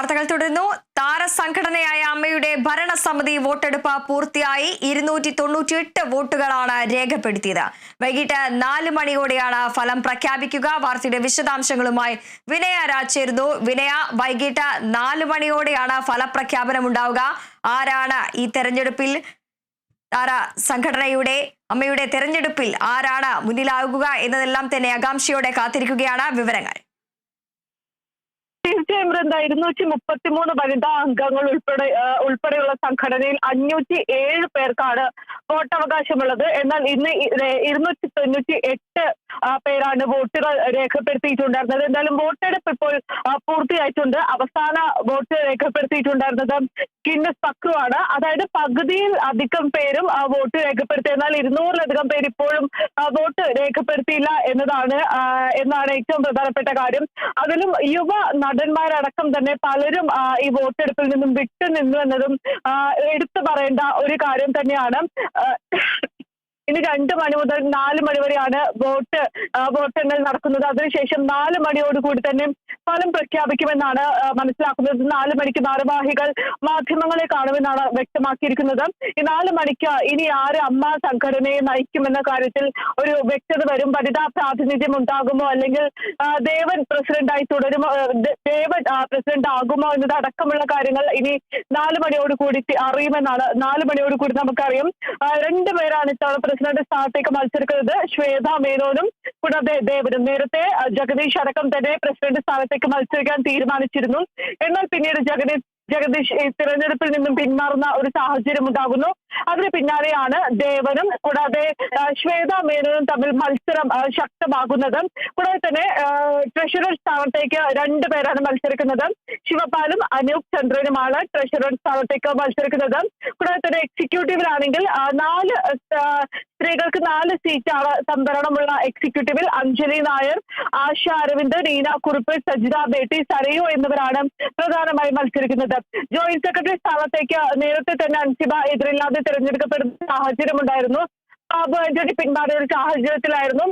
വാർത്തകൾ തുടരുന്നു. താരസംഘടനയായ അമ്മയുടെ ഭരണസമിതി വോട്ടെടുപ്പ് പൂർത്തിയായി 298 വോട്ടുകളാണ് രേഖപ്പെടുത്തിയത്. വൈകിട്ട് 4 മണിയോടെയാണ് ഫലം പ്രഖ്യാപിക്കുക. വാർത്തയുടെ വിശദാംശങ്ങളുമായി വിനയ രാജ് ചേരുന്നു. വിനയ, വൈകിട്ട് 4 മണിയോടെയാണ് ഫലപ്രഖ്യാപനം ഉണ്ടാവുക. ആരാണ് ഈ തെരഞ്ഞെടുപ്പിൽ സംഘടനയുടെ അമ്മയുടെ തെരഞ്ഞെടുപ്പിൽ ആരാണ് മുന്നിലാകുക എന്നതെല്ലാം തന്നെ ആകാംക്ഷയോടെ കാത്തിരിക്കുകയാണ്. വിവരങ്ങൾ. തീർച്ചയായും വൃന്ദ, 233 വനിതാ അംഗങ്ങൾ ഉൾപ്പെടെയുള്ള സംഘടനയിൽ 507 പേർക്കാണ് വോട്ടവകാശമുള്ളത്. എന്നാൽ ഇന്ന് 298 പേരാണ് വോട്ടുകൾ രേഖപ്പെടുത്തിയിട്ടുണ്ടായിരുന്നത്. എന്തായാലും വോട്ടെടുപ്പ് ഇപ്പോൾ പൂർത്തിയായിട്ടുണ്ട്. അവസാന വോട്ട് രേഖപ്പെടുത്തിയിട്ടുണ്ടായിരുന്നത് ഗിന്നസ് പക്രുവാണ്. അതായത് പകുതിയിൽ അധികം പേരും വോട്ട് രേഖപ്പെടുത്തി. എന്നാൽ 200-ലധികം പേര് ഇപ്പോഴും വോട്ട് രേഖപ്പെടുത്തിയില്ല എന്നാണ് ഏറ്റവും പ്രധാനപ്പെട്ട കാര്യം. അതിലും യുവ നടന്മാരടക്കം തന്നെ പലരും ഈ വോട്ടെടുപ്പിൽ നിന്നും വിട്ടുനിന്നു എന്നതും എടുത്തു പറയേണ്ട ഒരു കാര്യം തന്നെയാണ്. ഇനി 2 മണി മുതൽ 4 മണി വരെയാണ് വോട്ടെണ്ണൽ നടക്കുന്നത്. അതിനുശേഷം 4 മണിയോടുകൂടി തന്നെ ഫലം പ്രഖ്യാപിക്കുമെന്നാണ് മനസ്സിലാക്കുന്നത്. 4 മണിക്ക് ഭാരവാഹികൾ മാധ്യമങ്ങളെ കാണുമെന്നാണ് വ്യക്തമാക്കിയിരിക്കുന്നത്. ഈ 4 മണിക്ക് ഇനി ആര് അമ്മ സംഘടനയെ നയിക്കുമെന്ന കാര്യത്തിൽ ഒരു വ്യക്തത വരും. വനിതാ പ്രാതിനിധ്യം ഉണ്ടാകുമോ, അല്ലെങ്കിൽ ദേവൻ പ്രസിഡന്റായി തുടരുമോ, ദേവൻ പ്രസിഡന്റ് ആകുമോ എന്നതടക്കമുള്ള കാര്യങ്ങൾ ഇനി 4 മണിയോടുകൂടി അറിയുമെന്നാണ്. 4 മണിയോടുകൂടി നമുക്കറിയാം. 2 പേരാണ് ഇത്തവണ പ്രസിഡന്റ് സ്ഥാനത്തേക്ക് മത്സരിക്കുന്നത്, ശ്വേത മേനോനും കൂടാതെ ദേവനും. നേരത്തെ ജഗദീഷ് അടക്കം തന്നെ പ്രസിഡന്റ് സ്ഥാനത്തേക്ക് മത്സരിക്കാൻ തീരുമാനിച്ചിരുന്നു. എന്നാൽ പിന്നീട് ജഗദീഷ് ഈ തിരഞ്ഞെടുപ്പിൽ നിന്നും പിന്മാറുന്ന ഒരു സാഹചര്യം ഉണ്ടാകുന്നു. അതിന് പിന്നാലെയാണ് ദേവനും കൂടാതെ ശ്വേത മേനോനും തമ്മിൽ മത്സരം ശക്തമാകുന്നത്. കൂടാതെ തന്നെ ട്രഷറർ സ്ഥാനത്തേക്ക് 2 പേരാണ് മത്സരിക്കുന്നത്. ശിവപാലും അനൂപ് ചന്ദ്രനുമാണ് ട്രഷറർ സ്ഥാനത്തേക്ക് മത്സരിക്കുന്നത്. കൂടാതെ തന്നെ എക്സിക്യൂട്ടീവിലാണെങ്കിൽ 4 സ്ത്രീകൾക്ക് 4 സീറ്റാണ് സംവരണമുള്ള എക്സിക്യൂട്ടീവിൽ. അഞ്ജലി നായർ, ആശ അരവിന്ദ്, നീന കുറുപ്പ്, സജിത ബേട്ടി, സരയു എന്നിവരാണ് പ്രധാനമായും മത്സരിക്കുന്നത്. ജോയിന്റ് സെക്രട്ടറി സ്ഥാനത്തേക്ക് നേരത്തെ തന്നെ അൻസിബ എതിരില്ലാതെ തിരഞ്ഞെടുക്കപ്പെടുന്ന സാഹചര്യമുണ്ടായിരുന്നു. ബാബു ആന്റണി പിന്മാറിയ ഒരു സാഹചര്യത്തിലായിരുന്നു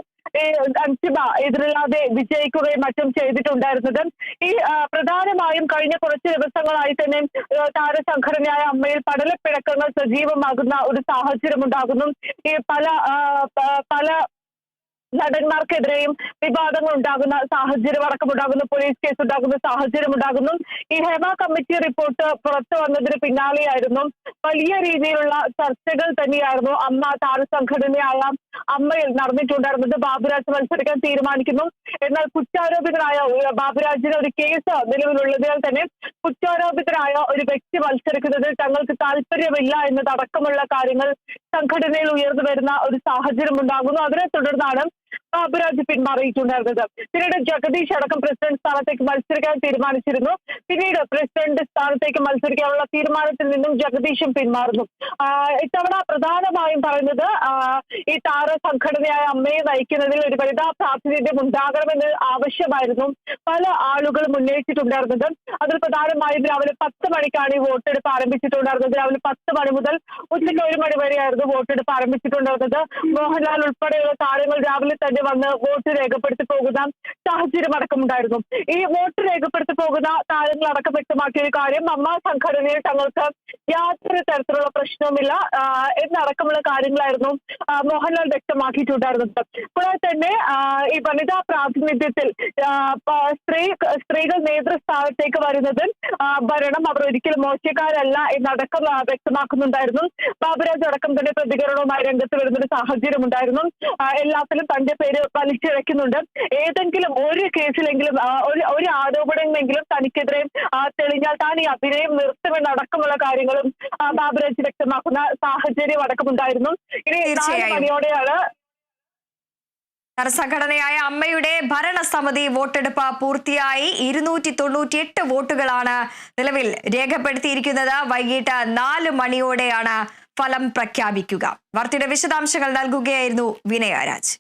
അൻസിബ എതിരില്ലാതെ വിജയിക്കുകയും മറ്റും ചെയ്തിട്ടുണ്ടായിരുന്നത്. ഈ പ്രധാനമായും കഴിഞ്ഞ കുറച്ച് ദിവസങ്ങളായി തന്നെ താരസംഘടനയായ അമ്മയിൽ പടലപ്പിണക്കങ്ങൾ സജീവമാകുന്ന ഒരു സാഹചര്യം ഉണ്ടാകുന്നു. ഈ പല നടന്മാർക്കെതിരെയും വിവാദങ്ങൾ ഉണ്ടാകുന്ന സാഹചര്യം അടക്കമുണ്ടാകുന്നു. പോലീസ് കേസ് ഉണ്ടാകുന്ന സാഹചര്യം ഉണ്ടാകുന്നു. ഈ ഹേമ കമ്മിറ്റി റിപ്പോർട്ട് പുറത്തു വന്നതിന് പിന്നാലെയായിരുന്നു വലിയ രീതിയിലുള്ള ചർച്ചകൾ തന്നെയായിരുന്നു അമ്മ താരസംഘടനയായ അമ്മയിൽ നടന്നിട്ടുണ്ടായിരുന്നത്. ബാബുരാജ് മത്സരിക്കാൻ തീരുമാനിക്കുന്നു. എന്നാൽ കുറ്റാരോപിതനായ ബാബുരാജിന് ഒരു കേസ് നിലവിലുള്ളതിനാൽ തന്നെ കുറ്റാരോപിതനായ ഒരു വ്യക്തി മത്സരിക്കുന്നതിൽ തങ്ങൾക്ക് താല്പര്യമില്ല എന്നതടക്കമുള്ള കാര്യങ്ങൾ സംഘടനയിൽ ഉയർന്നു വരുന്ന ഒരു സാഹചര്യം ഉണ്ടാകുന്നു. അതിനെ തുടർന്നാണ് ബാബുരാജ് പിന്മാറിയിട്ടുണ്ടായിരുന്നത്. പിന്നീട് ജഗദീഷ് അടക്കം പ്രസിഡന്റ് സ്ഥാനത്തേക്ക് മത്സരിക്കാൻ തീരുമാനിച്ചിരുന്നു. പിന്നീട് പ്രസിഡന്റ് സ്ഥാനത്തേക്ക് മത്സരിക്കാനുള്ള തീരുമാനത്തിൽ നിന്നും ജഗദീഷും പിന്മാറുന്നു. ഇത്തവണ പ്രധാനമായും പറയുന്നത് ഈ താരസംഘടനയായ അമ്മയെ നയിക്കുന്നതിൽ ഒരു വനിതാ പ്രാതിനിധ്യം ഉണ്ടാകണമെന്ന് ആവശ്യമായിരുന്നു പല ആളുകളും ഉന്നയിച്ചിട്ടുണ്ടായിരുന്നത്. അതിൽ പ്രധാനമായും രാവിലെ 10 മണിക്കാണ് ഈ വോട്ടെടുപ്പ് ആരംഭിച്ചിട്ടുണ്ടായിരുന്നത്. രാവിലെ 10 മണി മുതൽ ഉച്ചയ്ക്ക് 1 മണി വരെയായിരുന്നു വോട്ടെടുപ്പ് ആരംഭിച്ചിട്ടുണ്ടായിരുന്നത്. മോഹൻലാൽ ഉൾപ്പെടെയുള്ള താരങ്ങൾ രാവിലെ തന്നെ വന്ന് വോട്ട് രേഖപ്പെടുത്തി പോകുന്ന സാഹചര്യം അടക്കമുണ്ടായിരുന്നു. ഈ വോട്ട് രേഖപ്പെടുത്തി പോകുന്ന താരങ്ങളടക്കം വ്യക്തമാക്കിയ ഒരു കാര്യം, അമ്മ സംഘടനയിൽ തങ്ങൾക്ക് യാതൊരു തരത്തിലുള്ള പ്രശ്നവുമില്ല എന്നടക്കമുള്ള കാര്യങ്ങളായിരുന്നു മോഹൻലാൽ വ്യക്തമാക്കിയിട്ടുണ്ടായിരുന്നത്. കൂടാതെ തന്നെ ഈ വനിതാ പ്രാതിനിധ്യത്തിൽ സ്ത്രീകൾ നേതൃസ്ഥാനത്തേക്ക് വരുന്നത് ഭരണം അവർ ഒരിക്കലും മോശക്കാരല്ല എന്നടക്കം വ്യക്തമാക്കുന്നുണ്ടായിരുന്നു. ബാബുരാജ് അടക്കം തന്നെ പ്രതികരണവുമായി രംഗത്ത് വരുന്നൊരു സാഹചര്യം ഉണ്ടായിരുന്നു. എല്ലാത്തിലും തന്റെ പേര് വലിച്ചിഴക്കുന്നുണ്ട്. ഏതെങ്കിലും ഒരു കേസിലെങ്കിലും ഒരു ആരോപണമെങ്കിലും തനിക്കെതിരെ തെളിഞ്ഞാൽ താൻ ഈ അഭിനയം നിർത്തുമെന്നടക്കമുള്ള കാര്യങ്ങളും ബാബുരാജ് വ്യക്തമാക്കുന്ന സാഹചര്യം അടക്കമുണ്ടായിരുന്നു. ഇനി 4 മണിയോടെയാണ് സംഘടനയായ അമ്മയുടെ ഭരണസമിതി വോട്ടെടുപ്പ് പൂർത്തിയായി 298 വോട്ടുകളാണ് നിലവിൽ രേഖപ്പെടുത്തിയിരിക്കുന്നത്. വൈകിട്ട് 4 മണിയോടെയാണ് ഫലം പ്രഖ്യാപിക്കുക. വാർത്തയുടെ വിശദാംശങ്ങൾ നൽകുകയായിരുന്നു വിനയ രാജ്.